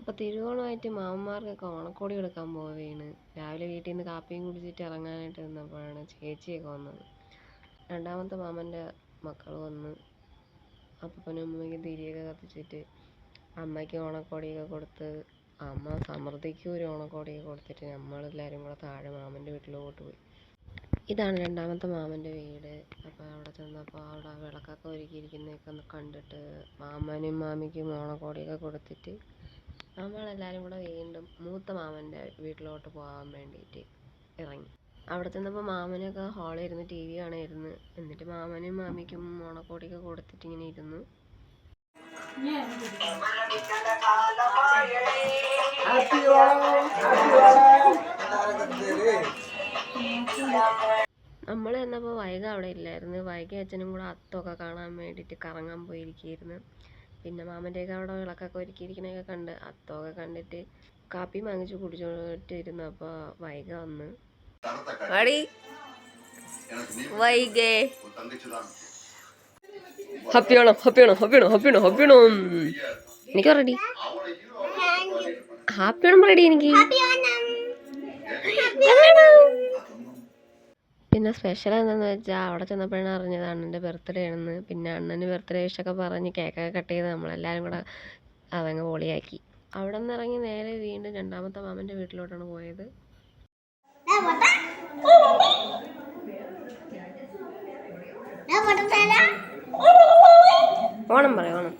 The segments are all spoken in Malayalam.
അപ്പോൾ തിരുവോണമായിട്ട് മാമന്മാർക്കൊക്കെ ഓണക്കോടി എടുക്കാൻ പോവുകയാണ്. രാവിലെ വീട്ടിൽ നിന്ന് കാപ്പിയും കുടിച്ചിട്ട് ഇറങ്ങാനായിട്ട് നിന്നപ്പോഴാണ് ചേച്ചിയൊക്കെ വന്നത്. രണ്ടാമത്തെ മാമൻ്റെ മക്കൾ വന്ന് അപ്പനും അമ്മയ്ക്ക് തിരിയൊക്കെ കത്തിച്ചിട്ട് അമ്മയ്ക്ക് ഓണക്കോടിയൊക്കെ കൊടുത്ത് അമ്മ സമൃദ്ധിക്ക് ഒരു ഓണക്കോടിയൊക്കെ കൊടുത്തിട്ട് നമ്മളെല്ലാവരും കൂടെ താഴെ മാമൻ്റെ വീട്ടിലോട്ട് പോയി. ഇതാണ് രണ്ടാമത്തെ മാമൻ്റെ വീട്. അപ്പോൾ അവിടെ ചെന്നപ്പോൾ അവിടെ വിളക്കൊക്കെ ഒരുക്കിയിരിക്കുന്നതൊക്കെ ഒന്ന് കണ്ടിട്ട് മാമനും മാമിക്കും ഓണക്കോടിയൊക്കെ കൊടുത്തിട്ട് നമ്മളെല്ലാവരും കൂടെ വീണ്ടും മൂത്ത മാമൻ്റെ വീട്ടിലോട്ട് പോകാൻ വേണ്ടിയിട്ട് ഇറങ്ങി. അവിടെ ചെന്നപ്പോൾ മാമനൊക്കെ ഹാളിൽ ഇരുന്ന് TV കാണായിരുന്നു. എന്നിട്ട് മാമനും മാമിക്കും ഓണക്കോടിയൊക്കെ കൊടുത്തിട്ട് ഇങ്ങനെ ഇരുന്നു. നമ്മൾ ചെന്നപ്പോൾ വൈഗ അവിടെ ഇല്ലായിരുന്നു. വൈഗ അച്ഛനും കൂടെ അത്തമൊക്കെ കാണാൻ വേണ്ടിയിട്ട് കറങ്ങാൻ പോയിരിക്കുകയായിരുന്നു. പിന്നെ മാമൻ്റെയൊക്കെ അവിടെ വിളക്കൊക്കെ ഒരുക്കിയിരിക്കണൊക്കെ കണ്ട് അത്തമൊക്കെ കണ്ടിട്ട് കാപ്പി വാങ്ങിച്ച് കുടിച്ചോട്ടിരുന്നു. അപ്പോൾ വൈഗ വന്ന് വൈകേ ഹാപ്പിയാണോ ഹാപ്പിയാണോ ഹാപ്പിയാണോ ഹാപ്പിയാണോ ഹാപ്പിയാണോ എനിക്ക് റെഡി ഹാപ്പിയാണോ റെഡി എനിക്ക്. പിന്നെ സ്പെഷ്യൽ എന്താണെന്ന് വെച്ചാൽ അവിടെ ചെന്നപ്പോഴാണ് അറിഞ്ഞത് അണ്ണൻ്റെ ബർത്ത്ഡേ ആണെന്ന്. പിന്നെ അണ്ണന് ബർത്ത്ഡേ വിഷൊക്കെ പറഞ്ഞ് കേക്കൊക്കെ കട്ട് ചെയ്ത് നമ്മളെല്ലാവരും കൂടെ അതങ്ങ് പൊളിയാക്കി. അവിടെ നിന്ന് ഇറങ്ങി നേരെ വീണ്ടും രണ്ടാമത്തെ മാമൻ്റെ വീട്ടിലോട്ടാണ് പോയത്. ഓണം പറയാം ഓണം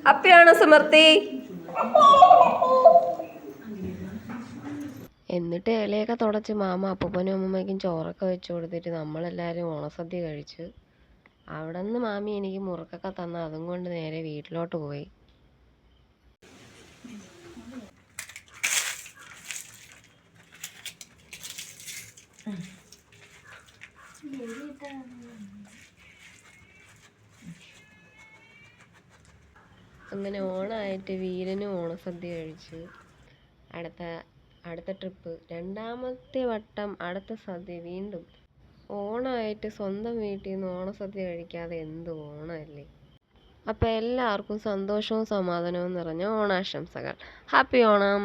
ഹാപ്പിയാണോ സമൃദ്ധി? എന്നിട്ട് ഇലയൊക്കെ തുടച്ച് മാമ അപ്പൂപ്പനും അമ്മമ്മയ്ക്കും ചോറൊക്കെ വെച്ച് കൊടുത്തിട്ട് നമ്മളെല്ലാവരും ഓണസദ്യ കഴിച്ചു. അവിടെ നിന്ന് മാമി എനിക്ക് മുറുക്കൊക്കെ തന്ന അതും കൊണ്ട് നേരെ വീട്ടിലോട്ട് പോയി. അങ്ങനെ ഓണമായിട്ട് വീരനും ഓണസദ്യ കഴിച്ചു. അടുത്ത ട്രിപ്പ് രണ്ടാമത്തെ വട്ടം അടുത്ത സദ്യ വീണ്ടും. ഓണമായിട്ട് സ്വന്തം വീട്ടിൽ നിന്ന് ഓണസദ്യ കഴിക്കാതെ എന്ത് ഓണമല്ലേ. അപ്പോൾ എല്ലാവർക്കും സന്തോഷവും സമാധാനവും നിറഞ്ഞ ഓണാശംസകൾ. ഹാപ്പി ഓണം.